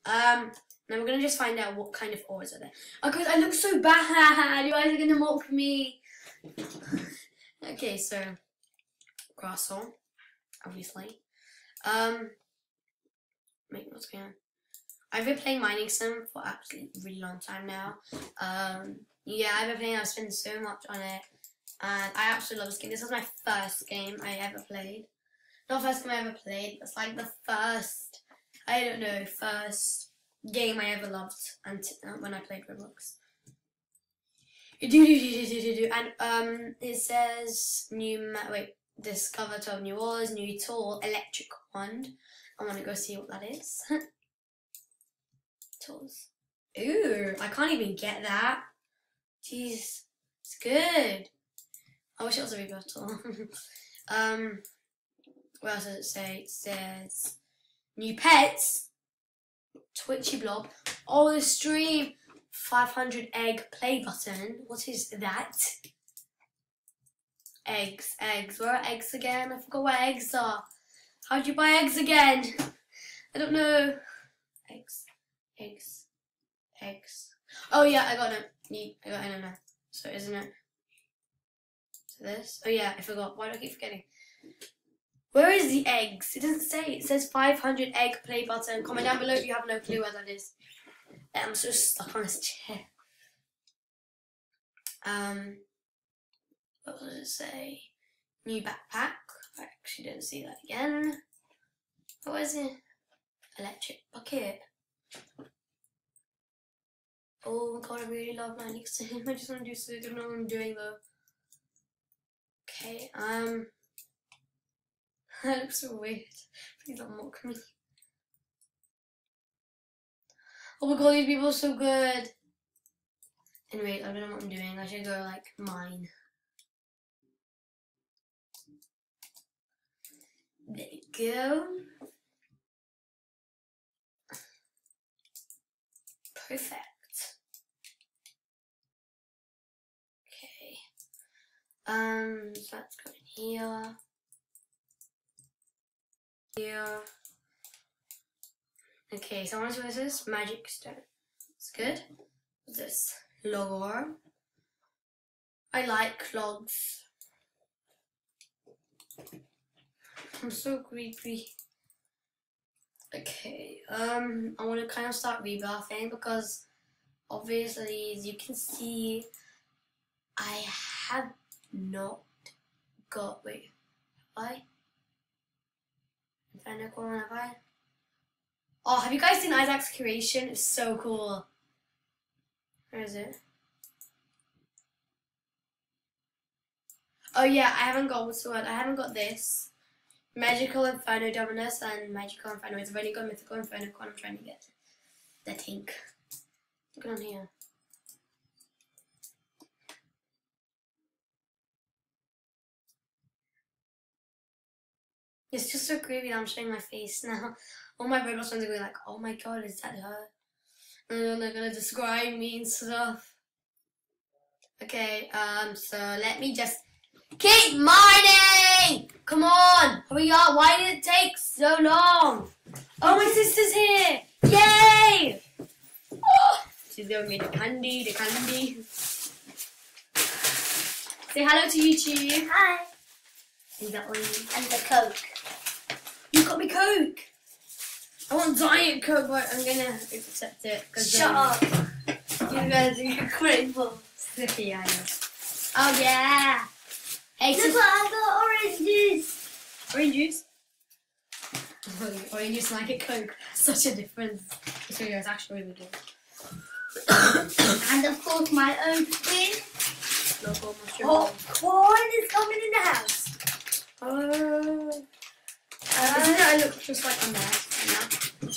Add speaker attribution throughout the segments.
Speaker 1: Now we're gonna just find out what kind of ores are there. Oh, guys, I look so bad. You guys are gonna mock me. Okay, so grass ore, obviously. Wait, what's going on? I've been playing Mining Sim for absolutely really long time now. Yeah, I've been playing. I've spent so much on it, and I absolutely love this game. This was my first game I ever played. Not first game I ever played. It's like the first, I don't know, first game I ever loved when I played Roblox. And it says discover 12 new ores, new tool, electric wand. I want to go see what that is. Tools. Ooh, I can't even get that. Jeez, it's good. I wish it was a rebirth tool. What else does it say? It says new pets. Twitchy blob. Oh, the stream. 500 egg play button. What is that? Eggs. Where are eggs again? I forgot where eggs are. How do you buy eggs again? I don't know. Eggs. Oh yeah, I got it. I got it now. So isn't it? So this. Oh yeah, I forgot. Why do I keep forgetting? Where is the eggs? It doesn't say. It says 500 egg play button. Comment down below if you have no clue where that is. I'm so stuck on this chair. What does it say? New backpack. I actually didn't see that again. What is it? Electric bucket. Oh my god, I really love Mining Sim. I just want to do so. I don't know what I'm doing though. Okay, that looks so weird. Please don't mock me. Oh my god, these people are so good. Anyway, I don't know what I'm doing. I should go like mine. There you go. Perfect. Okay. So let's go in here. Here. Okay, so I want to see what this is. Magic stone. It's good. What's this? Lore. I like logs. I'm so creepy. Okay, I want to kind of start rebirthing because obviously, as you can see, I have not got, wait, have I? Have I? Oh, have you guys seen Isaac's creation? It's so cool. Where is it? Oh yeah, I haven't got, what's the word? I haven't got this. Magical Inferno Dominus and Magical Inferno. I've only got Mythical Inferno Con. I'm trying to get the tank. Look on here. It's just so creepy that I'm showing my face now. All my Roblox friends are going like, oh my god, is that her? And then they're gonna describe me and stuff. Okay, so let me just keep mining! Come on! Hurry up! Why did it take so long? Oh, my sister's here! Yay! Oh, she's giving me the candy, Say hello to YouTube.
Speaker 2: Hi.
Speaker 1: Is that one?
Speaker 2: And the Coke.
Speaker 1: You got me Coke! I want Diet Coke, but I'm gonna accept it.
Speaker 2: Shut up.
Speaker 1: You guys are grateful. Yeah, I know. Oh, yeah. Hey,
Speaker 2: look what I got, orange juice.
Speaker 1: Orange juice? Orange juice and I get Coke. Such a difference. This video is actually really good.
Speaker 2: And of course my own thing.
Speaker 1: Local mushroom.
Speaker 2: Popcorn is coming in the house.
Speaker 1: Isn't it? I look just like a mess.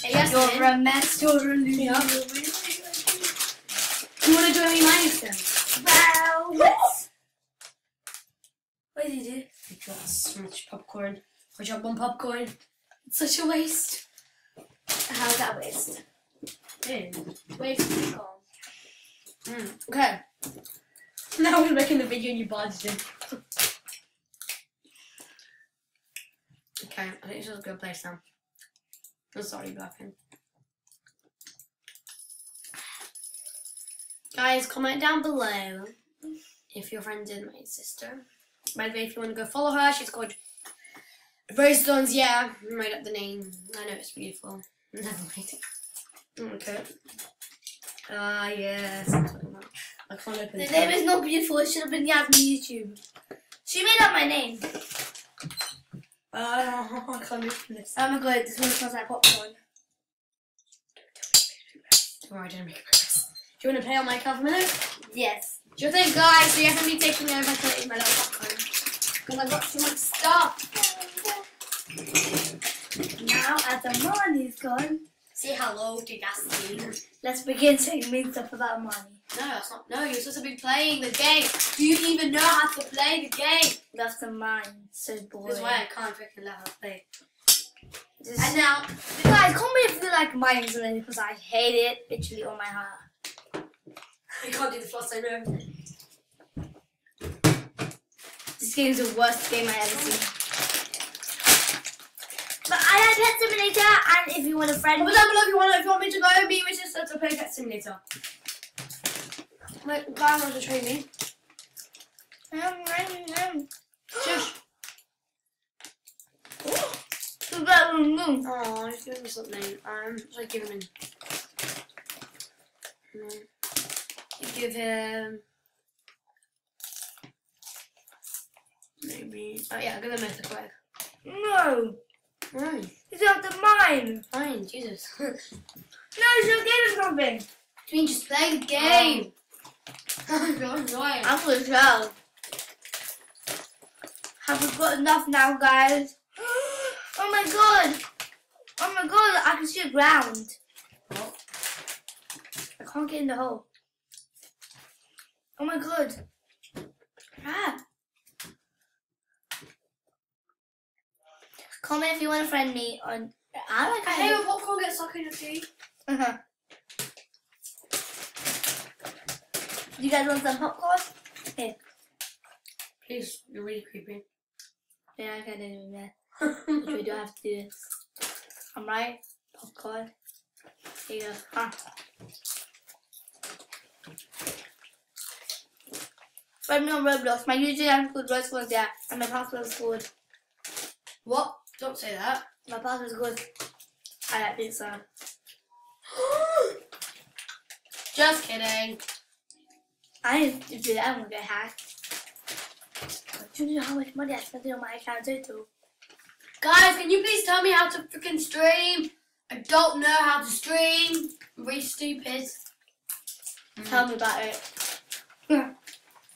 Speaker 1: Hey, yes,
Speaker 2: you're a mess. You're a loser.
Speaker 1: Yeah. You want to join me Mining Sim?
Speaker 2: Well, yes.
Speaker 1: What did you do? I got so much popcorn. I dropped one popcorn. It's such a waste.
Speaker 2: How's that waste?
Speaker 1: Waste popcorn. Okay. Now we're making the video and you barged in. Okay, I think this is a good place now. I'm sorry, Blacken. Guys, comment down below if your friend is my sister. By the way, if you want to go follow her, she's called Rosestones. Yeah, I made up the name. I know it's beautiful. Never mind. Okay. Yes. I can't open
Speaker 2: The
Speaker 1: it.
Speaker 2: name is not beautiful. It should have been Yasmin YouTube. She made up my name.
Speaker 1: I can't open this.
Speaker 2: Oh my god, this one smells like popcorn.
Speaker 1: Don't worry, I didn't make progress. Do you want to play on my cover minute?
Speaker 2: Yes.
Speaker 1: Sure thing, guys. So you have to be taking over to eat my little popcorn. Because I've got too much stuff.
Speaker 2: Now, as the money's gone,
Speaker 1: Say hello to Yasmin.
Speaker 2: let's begin saying mean stuff about money.
Speaker 1: No, that's not. No, you're supposed to be playing the game. Do you even know how to play the game?
Speaker 2: That's the mine. So boring.
Speaker 1: That's why I can't freaking let her play.
Speaker 2: And now, guys, comment if you like mine because I hate it literally on my heart.
Speaker 1: I can't do the floss, I know.
Speaker 2: This game is the worst game I've ever seen. But I like Pet Simulator, and if you want a friend,
Speaker 1: Comment down below if you want me to go be with sister to play Pet Simulator. Wait, guys, want to train me? Shush. Oh, just give me something. Should I give him? You give him. Maybe. Oh yeah, give him a mythical egg.
Speaker 2: No,
Speaker 1: Fine.
Speaker 2: it's not the mine.
Speaker 1: Fine, Jesus.
Speaker 2: No, it's your game or something.
Speaker 1: I mean, just play the game. Oh, you're annoying.
Speaker 2: I'm gonna tell. Have we got enough now, guys? Oh my god! Oh my god, I can see the ground.
Speaker 1: What?
Speaker 2: I can't get in the hole. Oh my god. Ah. Comment if you want to friend me on.
Speaker 1: I hate when popcorn gets stuck in your teeth.
Speaker 2: You guys want some popcorn? Here.
Speaker 1: Please, you're really creepy.
Speaker 2: Yeah, I can do it there. Which we don't have to do this. I'm right. Popcorn. Here you go. Ah. Friend me on Roblox. My username is called Rosestones, yeah, and my password is called.
Speaker 1: What? Don't say that.
Speaker 2: My password is good. I like this sound.
Speaker 1: Just kidding.
Speaker 2: I need to do that. I'm gonna get hacked. Do you know how much money I spent on my account total?
Speaker 1: Guys, can you please tell me how to freaking stream? I don't know how to stream. I'm really stupid.
Speaker 2: Tell me about it.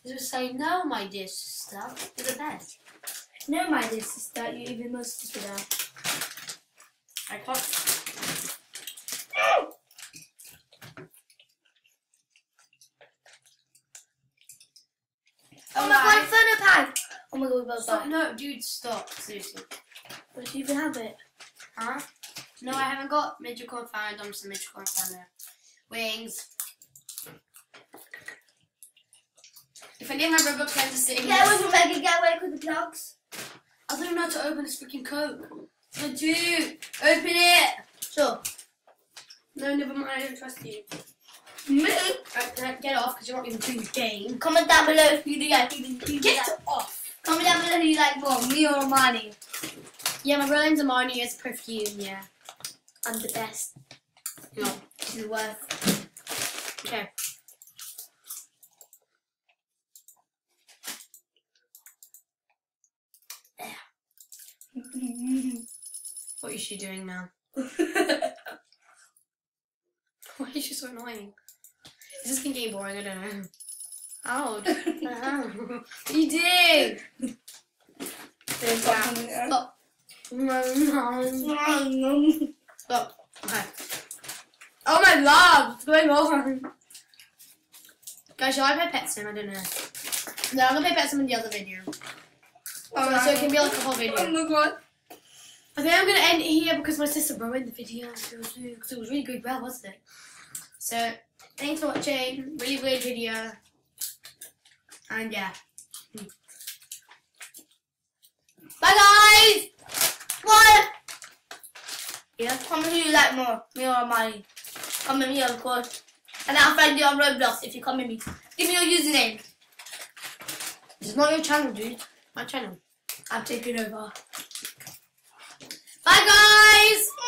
Speaker 1: Just say no, my dear sister. You're the best.
Speaker 2: No, my dear sister, you even more sister now.
Speaker 1: I can't.
Speaker 2: Oh my god, photo pack! Oh my god, we both
Speaker 1: Stop.
Speaker 2: died.
Speaker 1: No, dude, stop. Seriously.
Speaker 2: But do you even have it?
Speaker 1: Huh? No, I haven't got Midgecorn found. I'm just a Midgecorn fan there. Wings. If any of my Roblox friends are sitting
Speaker 2: Get away from Megan, get away with the plugs.
Speaker 1: I don't even know how to open this freaking Coke. I do. Open it.
Speaker 2: Sure.
Speaker 1: No, never mind. I don't trust you.
Speaker 2: Me?
Speaker 1: Right, get off because you're not even doing the game.
Speaker 2: Comment down below if you do like
Speaker 1: Get off.
Speaker 2: Comment down below who you like more, me or Armani.
Speaker 1: Yeah, my real name's Armani. It's perfume. Yeah.
Speaker 2: I'm the best.
Speaker 1: No.
Speaker 2: She's the worst.
Speaker 1: Okay. What is she doing now? Why is she so annoying? Is this getting boring? I don't know. Ow. What are you doing? Stop. Stop. Okay. Oh my god! What's going on? Guys, shall I play Pet Sim? I don't know. No, I'm gonna play Pet Sim in the other video. So it can be like a whole video.
Speaker 2: Oh my god.
Speaker 1: I think I'm gonna end it here because my sister ruined the video because it was really good, well, wasn't it? So thanks for watching. Really weird video. And yeah. Bye guys!
Speaker 2: What?
Speaker 1: Yeah.
Speaker 2: Comment who you like more, me or Armani. Comment here, of course. And I'll find you on Roblox if you come with me. Give me your username.
Speaker 1: It's not your channel, dude. My channel.
Speaker 2: I'm taking over. Bye, guys.